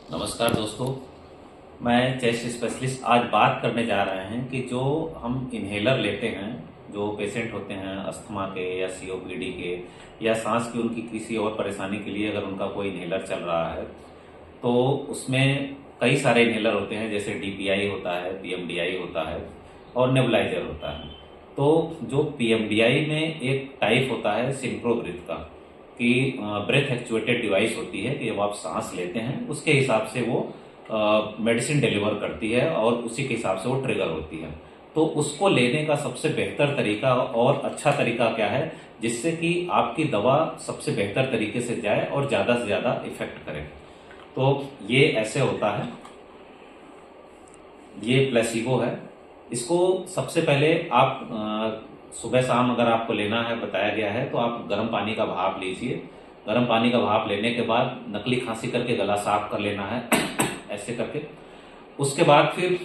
नमस्कार दोस्तों। मैं चेस्ट स्पेशलिस्ट आज बात करने जा रहे हैं कि जो हम इन्हेलर लेते हैं, जो पेशेंट होते हैं अस्थमा के या सीओपीडी के या सांस की उनकी किसी और परेशानी के लिए अगर उनका कोई इन्हेलर चल रहा है तो उसमें कई सारे इन्हेलर होते हैं, जैसे डीपीआई होता है, पीएमडीआई होता है और नेबुलाइजर होता है। तो जो पीएमडीआई में एक टाइप होता है सिंक्रो ब्रीथ का, कि ब्रेथ एक्चुएटेड डिवाइस होती है कि जब आप सांस लेते हैं उसके हिसाब से वो मेडिसिन डिलीवर करती है और उसी के हिसाब से वो ट्रिगर होती है। तो उसको लेने का सबसे बेहतर तरीका और अच्छा तरीका क्या है जिससे कि आपकी दवा सबसे बेहतर तरीके से जाए और ज़्यादा से ज़्यादा इफेक्ट करे। तो ये ऐसे होता है, ये प्लेसिबो है। इसको सबसे पहले आप सुबह शाम अगर आपको लेना है, बताया गया है, तो आप गर्म पानी का भाप लीजिए। गर्म पानी का भाप लेने के बाद नकली खांसी करके गला साफ कर लेना है ऐसे करके। उसके बाद फिर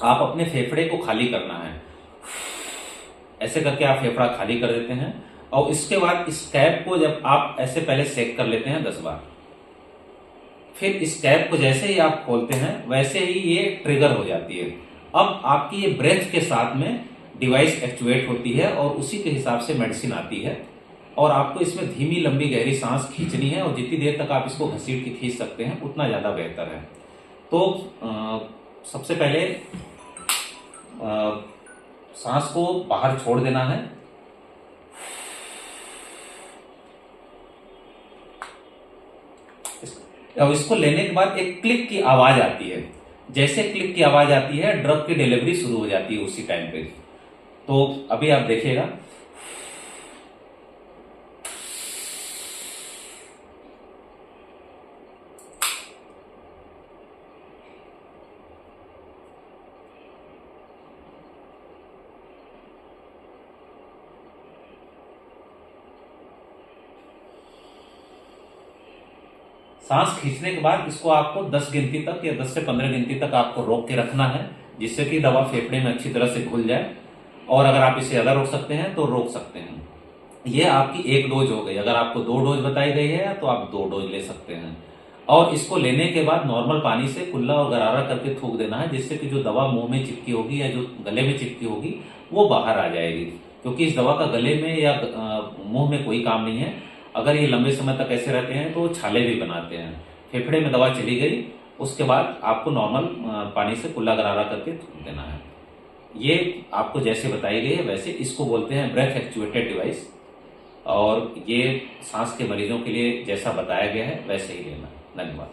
आप अपने फेफड़े को खाली करना है, ऐसे करके आप फेफड़ा खाली कर देते हैं। और इसके बाद इस कैप को जब आप ऐसे पहले सेक कर लेते हैं 10 बार, फिर इस कैप को जैसे ही आप खोलते हैं वैसे ही ये ट्रिगर हो जाती है। अब आपकी ये ब्रेथ के साथ में डिवाइस एक्चुएट होती है और उसी के हिसाब से मेडिसिन आती है। और आपको इसमें धीमी लंबी गहरी सांस खींचनी है और जितनी देर तक आप इसको घसीट के खींच सकते हैं उतना ज्यादा बेहतर है। तो सबसे पहले सांस को बाहर छोड़ देना है। अब इसको लेने के बाद एक क्लिक की आवाज आती है। जैसे क्लिक की आवाज आती है ड्रग की डिलीवरी शुरू हो जाती है उसी टाइम पे। तो अभी आप देखिएगा, सांस खींचने के बाद इसको आपको 10 गिनती तक या 10 से 15 गिनती तक आपको रोक के रखना है, जिससे कि दवा फेफड़े में अच्छी तरह से घुल जाए। और अगर आप इसे ज्यादा रोक सकते हैं तो रोक सकते हैं। ये आपकी एक डोज हो गई। अगर आपको 2 डोज बताई गई है तो आप 2 डोज ले सकते हैं। और इसको लेने के बाद नॉर्मल पानी से कुल्ला और गरारा करके थूक देना है, जिससे कि जो दवा मुंह में चिपकी होगी या जो गले में चिपकी होगी वो बाहर आ जाएगी। क्योंकि इस दवा का गले में या मुंह में कोई काम नहीं है। अगर ये लंबे समय तक ऐसे रहते हैं तो छाले भी बनाते हैं। फेफड़े में दवा चली गई, उसके बाद आपको नॉर्मल पानी से कुल्ला गरारा करके थूक देना है। ये आपको जैसे बताई गई है वैसे इसको बोलते हैं ब्रेथ एक्चुएटेड डिवाइस। और ये सांस के मरीजों के लिए जैसा बताया गया है वैसे ही लेना। धन्यवाद।